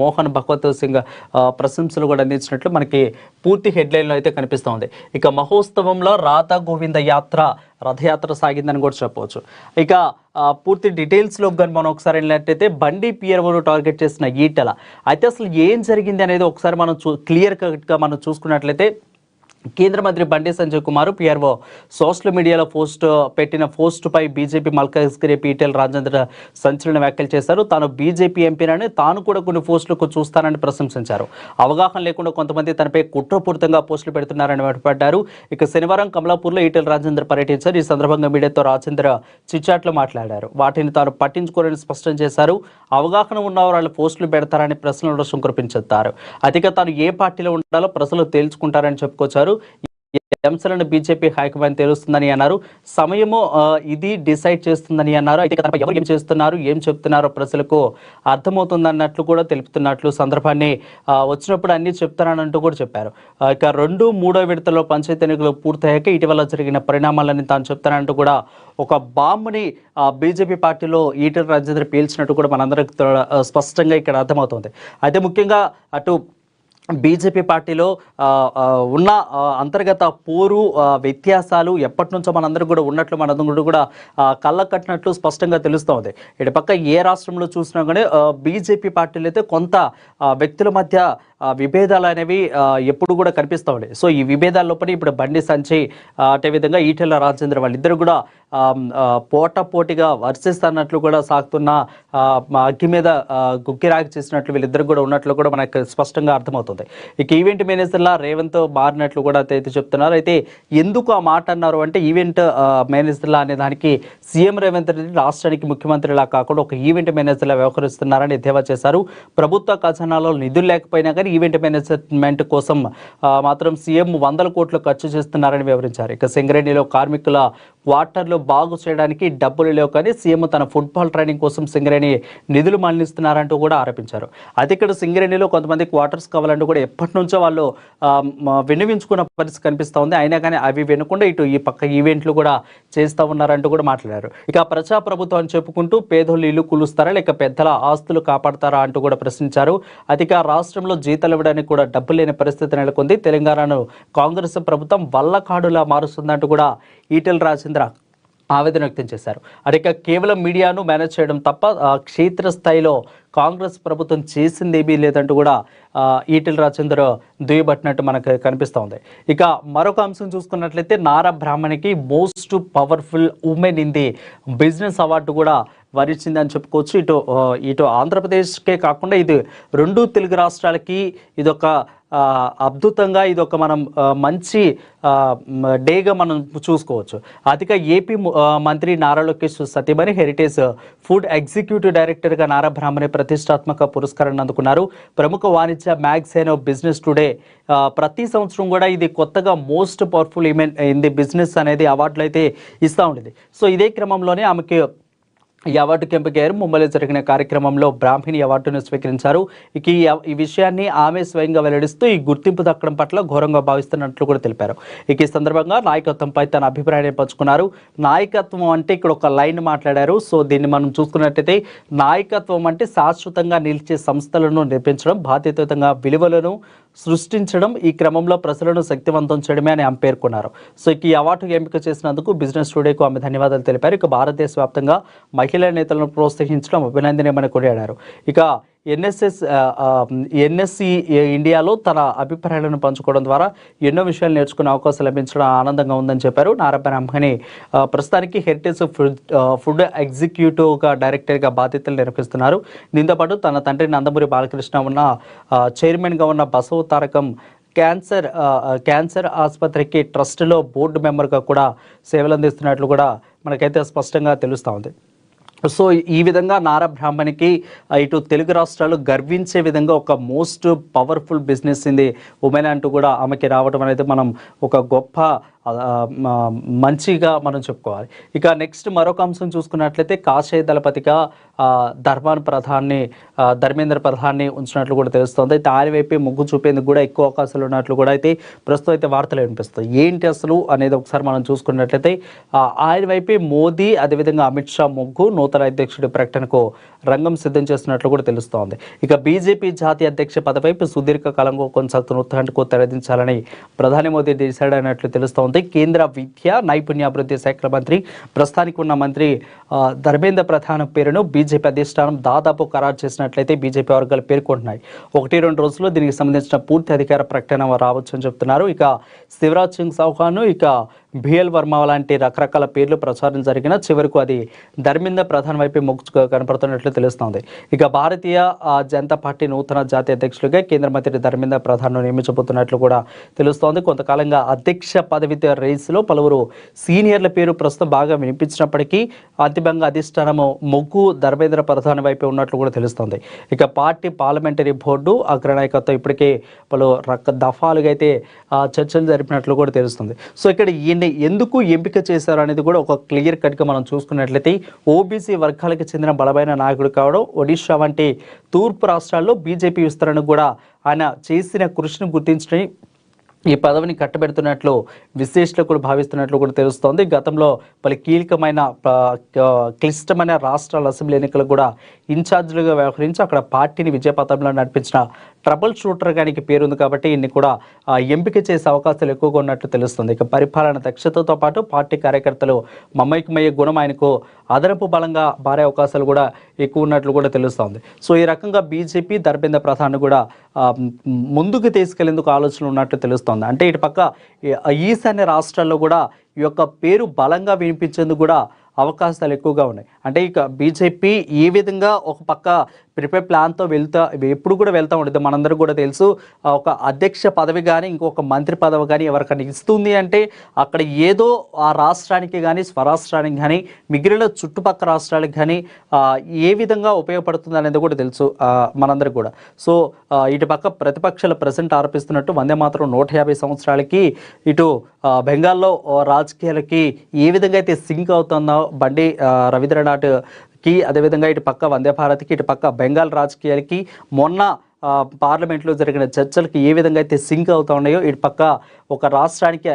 మోహన్ భగవత్ సింగ్ ప్రశంసలు కూడా అందించినట్లు మనకి పూర్తి హెడ్లైన్లో అయితే కనిపిస్తోంది. ఇక మహోత్సవంలో రాధా గోవింద యాత్ర రథయాత్ర సాగిందని కూడా చెప్పవచ్చు. ఇక పూర్తి డీటెయిల్స్లో కానీ మనం ఒకసారి వెళ్ళినట్టయితే బండి పిఆర్ఓను టార్గెట్ చేసిన ఈటెల అయితే అసలు ఏం జరిగింది అనేది ఒకసారి మనం క్లియర్ కట్గా మనం చూసుకున్నట్లయితే కేంద్ర మంత్రి బండి సంజయ్ కుమార్ పిఆర్ఓ సోషల్ మీడియాలో పెట్టిన పోస్టుపై బీజేపీ మల్కాజ్గిరి ఈటెల రాజేంద్ర సంచలన వ్యాఖ్యలు చేశారు. తాను బీజేపీ ఎంపీనని తాను కూడా కొన్ని పోస్టులకు చూస్తానని ప్రశంసించారు. అవగాహన లేకుండా కొంతమంది తనపై కుట్రపూరితంగా పోస్టులు పెడుతున్నారని మండిపడ్డారు. ఇక శనివారం కమలాపూర్లో ఈటెల రాజేంద్ర పర్యటించారు. ఈ సందర్భంగా మీడియాతో రాజేంద్ర చిట్చాట్లు మాట్లాడారు. వాటిని తాను పట్టించుకోరని స్పష్టం చేశారు. అవగాహన ఉన్న వాళ్ళు పోస్టులు పెడతారని ప్రశ్నలు వర్షం కురిపించారు. అతిగా తాను ఏ పార్టీలో ఉండాలో ప్రజలు తేల్చుకుంటారని చెప్పుకొచ్చారు. అంశాలను బీజేపీ హైకమాండ్ తెలుస్తుందని అన్నారు. సమయము ఇది డిసైడ్ చేస్తుందని అన్నారు. అయితే తనపై ఎవరు ఏం చేస్తున్నారు, ఏం చెప్తున్నారో ప్రజలకు అర్థమవుతుందన్నట్లు కూడా తెలుపుతున్నట్లు సందర్భాన్ని వచ్చినప్పుడు అన్ని చెప్తానంటూ కూడా చెప్పారు. ఇక 2, 3వ విడతలో పంచాయతీ ఎన్నికలు పూర్తయ్యాక ఇటీవల జరిగిన పరిణామాలని తాను చెప్తానంటూ కూడా ఒక బాంబుని బీజేపీ పార్టీలో ఈటెల రాజేంద్ర పీల్చినట్టు కూడా మనందరికి స్పష్టంగా ఇక్కడ అర్థమవుతుంది. అయితే ముఖ్యంగా అటు బీజేపీ పార్టీలో ఉన్న అంతర్గత పోరు వ్యత్యాసాలు ఎప్పటి నుంచో మనందరూ కూడా ఉన్నట్లు మనందరూ కూడా కళ్ళ కట్టినట్లు స్పష్టంగా తెలుస్తోంది. ఇటు పక్క ఏ రాష్ట్రంలో చూసినా కానీ బీజేపీ పార్టీలు అయితే కొంత వ్యక్తుల మధ్య విభేదాలు అనేవి ఎప్పుడు కూడా కనిపిస్తూ ఉన్నాయి. సో ఈ విభేదాల లోపల ఇప్పుడు బండి సంజయ్ అదేవిధంగా ఈటెల రాజేంద్ర వాళ్ళిద్దరు కూడా పోటాపోటీగా వర్షిస్తున్నట్లు కూడా సాగుతున్న అగ్గి మీద గుక్కిరాగి చేసినట్లు వీళ్ళిద్దరు కూడా ఉన్నట్లు కూడా మనకు స్పష్టంగా అర్థమవుతుంది. ఇక ఈవెంట్ మేనేజర్లా రేవంత్ మారినట్లు కూడా అయితే చెప్తున్నారు. అయితే ఎందుకు ఆ మాట అన్నారు అంటే ఈవెంట్ మేనేజర్లా అనే దానికి సీఎం రేవంత్ రెడ్డి రాష్ట్రానికి ముఖ్యమంత్రిలా కాకుండా ఒక ఈవెంట్ మేనేజర్లా వ్యవహరిస్తున్నారని ఎద్దేవా చేశారు. ప్రభుత్వ ఖజానాలో నిధులు లేకపోయినా కానీ ఈవెంట్ మేనేజ్మెంట్ కోసం మాత్రం సీఎం 100 కోట్లు ఖర్చు చేస్తున్నారని వివరించారు. ఇక సింగరేణిలో కార్మికుల క్వార్టర్లు బాగు చేయడానికి డబ్బులు లేవు కానీ సీఎం తన ఫుట్బాల్ ట్రైనింగ్ కోసం సింగరేణి నిధులు మళ్లిస్తున్నారంటూ కూడా ఆరోపించారు. అయితే ఇక్కడ సింగరేణిలో కొంతమంది క్వార్టర్స్ కావాలంటూ కూడా ఎప్పటి నుంచో వాళ్ళు విన్నవించుకున్న పరిస్థితి కనిపిస్తూ ఉంది. అయినా కానీ అవి వినకుండా ఇటు ఈ పక్క ఈవెంట్లు కూడా చేస్తూ ఉన్నారంటూ కూడా మాట్లాడారు. ఇక ప్రజాప్రభుత్వం అని చెప్పుకుంటూ పేదోళ్ళు ఇల్లు కూలుస్తారా లేక పెద్దల ఆస్తులు కాపాడతారా అంటూ కూడా ప్రశ్నించారు. అధిక రాష్ట్రంలో జీతాలు ఇవ్వడానికి కూడా డబ్బు లేని పరిస్థితి నెలకొంది. తెలంగాణను కాంగ్రెస్ ప్రభుత్వం వల్లకాడులా మారుస్తుందంటూ కూడా ఈటెల రాజేంద్ర ఆవేదన వ్యక్తం చేశారు. అదిక కేవలం మీడియాను మేనేజ్ చేయడం తప్ప క్షేత్రస్థాయిలో కాంగ్రెస్ ప్రభుత్వం చేసిందేమీ లేదంటూ కూడా ఈటెల రాజేంద్ర దుయ్యబట్టినట్టు మనకు కనిపిస్తూ ఉంది. ఇక మరొక అంశం చూసుకున్నట్లయితే నారా బ్రాహ్మణికి most powerful women in the business award కూడా వరించింది అని చెప్పుకోవచ్చు. ఇటు ఆంధ్రప్రదేశ్కే కాకుండా ఇది 2 తెలుగు రాష్ట్రాలకి ఇదొక అద్భుతంగా ఇదొక మనం మంచి డేగా మనం చూసుకోవచ్చు. అదిగా ఏపీ మంత్రి నారా లోకేష్ సతీమణి హెరిటేజ్ ఫుడ్ ఎగ్జిక్యూటివ్ డైరెక్టర్గా నారా బ్రాహ్మణి ప్రతిష్టాత్మక పురస్కారాన్ని అందుకున్నారు. ప్రముఖ వాణిజ్య మ్యాగజైన్ బిజినెస్ టుడే ప్రతి సంవత్సరం కూడా ఇది కొత్తగా most powerful women in the business అనేది అవార్డులు అయితే ఇస్తూ ఉండేది. సో ఇదే క్రమంలోనే ఆమెకి ఈ అవార్డుకి ఎంపికయ్యారు. ముంబైలో జరిగిన కార్యక్రమంలో బ్రాహ్మణి అవార్డును స్వీకరించారు. ఇక ఈ విషయాన్ని ఆమె స్వయంగా వెల్లడిస్తూ ఈ గుర్తింపు దక్కడం పట్ల ఘోరంగా భావిస్తున్నట్లు కూడా తెలిపారు. ఇక ఈ సందర్భంగా నాయకత్వంపై తన అభిప్రాయాన్ని పంచుకున్నారు. నాయకత్వం అంటే ఇక్కడ ఒక లైన్ మాట్లాడారు. సో దీన్ని మనం చూసుకున్నట్టయితే నాయకత్వం అంటే శాశ్వతంగా నిలిచే సంస్థలను నిర్మించడం, బాధ్యతాయుతంగా విలువలను సృష్టించడం, ఈ క్రమంలో ప్రజలను శక్తివంతం చేయడమే అని ఆమె పేర్కొన్నారు. సో ఇక ఈ అవార్డుకు ఎంపిక చేసినందుకు బిజినెస్ టుడేకు ఆమె ధన్యవాదాలు తెలిపారు. ఇక భారతదేశ వ్యాప్తంగా మహిళా నేతలను ప్రోత్సహించడం అభినందనీయమని కొనియాడారు. ఇక ఎన్ఎస్సి ఇండియాలో తన అభిప్రాయాలను పంచుకోవడం ద్వారా ఎన్నో విషయాలు నేర్చుకునే అవకాశం లభించడం ఆనందంగా ఉందని చెప్పారు. నారా బ్రాహ్మణి ప్రస్తుతానికి హెరిటేజ్ ఫుడ్ ఎగ్జిక్యూటివ్గా డైరెక్టర్గా బాధ్యతలు నిర్వహిస్తున్నారు. దీంతోపాటు తన తండ్రి నందమూరి బాలకృష్ణ ఉన్న చైర్మన్గా ఉన్న బసవ తారకం క్యాన్సర్ ఆసుపత్రికి ట్రస్ట్లో బోర్డు మెంబర్గా కూడా సేవలు అందిస్తున్నట్లు కూడా మనకైతే స్పష్టంగా తెలుస్తూ ఉంది. సో ఈ విధంగా నారా బ్రాహ్మణికి ఇటు తెలుగు రాష్ట్రాలు గర్వించే విధంగా ఒక మోస్ట్ పవర్ఫుల్ బిజినెస్ ఇంది ఉమెన్ అంటూ కూడా ఆమెకి రావడం అనేది మనం ఒక గొప్ప మంచిగా మనం చెప్పుకోవాలి. ఇక నెక్స్ట్ మరొక అంశం చూసుకున్నట్లయితే కాషాయ దళపతిగా ధర్మేంద్ర ప్రధాన్ని ఉంచినట్లు కూడా తెలుస్తోంది. అయితే ఆయన వైపే మొగ్గు చూపేందుకు కూడా ఎక్కువ అవకాశాలు ఉన్నట్లు కూడా అయితే ప్రస్తుతం అయితే వార్తలు వినిపిస్తాయి. ఏంటి అసలు అనేది ఒకసారి మనం చూసుకున్నట్లయితే ఆయన వైపే మోదీ అదేవిధంగా అమిత్ షా మొగ్గు నూతన అధ్యక్షుడి ప్రకటనకు రంగం సిద్ధం చేస్తున్నట్లు కూడా తెలుస్తోంది. ఇక బీజేపీ జాతీయ అధ్యక్ష పదవిపై సుదీర్ఘ కాలంగా కొనసాగుతున్న ఉత్కంఠకు తెరదించాలని ప్రధాని మోదీ డిసైడ్ అయినట్లు తెలుస్తోంది. కేంద్ర విద్య నైపుణ్యాభివృద్ధి శాఖల మంత్రి ప్రస్తుతానికి ఉన్న మంత్రి ధర్మేంద్ర ప్రధాన్ పేరును బీజేపీ అధిష్టానం దాదాపు ఖరారు చేసినట్లయితే బీజేపీ వర్గాలు పేర్కొంటున్నాయి. 1-2 రోజుల్లో దీనికి సంబంధించిన పూర్తి అధికార ప్రకటన రావచ్చు అని చెప్తున్నారు. ఇక శివరాజ్ సింగ్ చౌహాన్ ఇక బిఎల్ వర్మ లాంటి రకరకాల పేర్లు ప్రచారం జరిగిన చివరకు అది ధర్మేంద్ర ప్రధాన్ వైపు మొగ్గు కనపడుతున్నట్లు తెలుస్తోంది. ఇక భారతీయ జనతా పార్టీ నూతన జాతీయ అధ్యక్షులుగా కేంద్ర మంత్రి ధర్మేంద్ర ప్రధాన్ను నియమించబోతున్నట్లు కూడా తెలుస్తోంది. కొంతకాలంగా అధ్యక్ష పదవి రేసులో పలువురు సీనియర్ల పేరు ప్రస్తుతం బాగా వినిపించినప్పటికీ అంతిమంగా అధిష్టానము మొగ్గు ధర్మేంద్ర ప్రధాన్ వైపు ఉన్నట్లు కూడా తెలుస్తోంది. ఇక పార్టీ పార్లమెంటరీ బోర్డు అగ్రనాయకత్వం ఇప్పటికే పలు దఫాలుగా అయితే చర్చలు జరిపినట్లు కూడా తెలుస్తుంది. సో ఇక్కడ ఎందుకు ఎంపిక చేశారు అనేది కూడా ఒక క్లియర్ కట్గా మనం చూసుకున్నట్లయితే ఓబీసీ వర్గాలకు చెందిన బలమైన నాయకుడు కావడం, ఒడిషా వంటి తూర్పు రాష్ట్రాల్లో బీజేపీ విస్తరణకు కూడా ఆయన చేసిన కృషిని గుర్తించడం ఈ పదవిని కట్టబెడుతున్నట్లు విశ్లేషకులు భావిస్తున్నట్లు కూడా తెలుస్తోంది. గతంలో పలు కీలకమైన క్లిష్టమైన రాష్ట్రాల అసెంబ్లీ ఎన్నికలకు కూడా ఇన్ఛార్జీలుగా వ్యవహరించి అక్కడ పార్టీని విజయపథంలో నడిపించిన ట్రబుల్ షూటర్ గానికి పేరుంది కాబట్టి ఇన్ని కూడా ఎంపిక చేసే అవకాశాలు ఎక్కువగా ఉన్నట్లు తెలుస్తుంది. ఇక పరిపాలన దక్షతతో పాటు పార్టీ కార్యకర్తలు మమైకమయ్యే గుణం ఆయనకు అదనపు బలంగా మారే అవకాశాలు కూడా ఎక్కువ ఉన్నట్లు కూడా తెలుస్తోంది. సో ఈ రకంగా బీజేపీ ధర్మేంద్ర ప్రధాన్ కూడా ముందుకు తీసుకెళ్లేందుకు ఆలోచనలు ఉన్నట్లు తెలుస్తుంది. అంటే ఇటు పక్క ఈశాన్య రాష్ట్రాల్లో కూడా ఈ యొక్క పేరు బలంగా వినిపించేందుకు కూడా అవకాశాలు ఎక్కువగా ఉన్నాయి. అంటే ఇక బీజేపీ ఏ విధంగా ఒక పక్క ప్రిపేర్ ప్లాన్తో ఎప్పుడు కూడా వెళ్తూ ఉండదు. మనందరూ కూడా తెలుసు ఒక అధ్యక్ష పదవి కానీ ఇంకొక మంత్రి పదవి కానీ ఎవరికైనా ఇస్తుంది అంటే అక్కడ ఏదో ఆ రాష్ట్రానికి కానీ స్వరాష్ట్రానికి కానీ మిగిలిన చుట్టుపక్కల రాష్ట్రాలకు కానీ ఏ విధంగా ఉపయోగపడుతుంది అనేది కూడా తెలుసు మనందరికి కూడా. సో ఇటు పక్క ప్రతిపక్షాలు ప్రజెంట్ ఆరోపిస్తున్నట్టు వందే మాత్రం 150 సంవత్సరాలకి ఇటు బెంగాల్లో రాజకీయాలకి ఏ విధంగా అయితే సింక్ అవుతుందో బండి రవీంద్రనాథ్కి, అదేవిధంగా ఇటు పక్క వందే భారత్కి, ఇటు పక్క బెంగాల్ రాజకీయాలకి మొన్న పార్లమెంట్లో జరిగిన చర్చలకి ఏ విధంగా అయితే సింక్ అవుతా ఉన్నాయో ఇటు పక్క ఒక రాష్ట్రానికి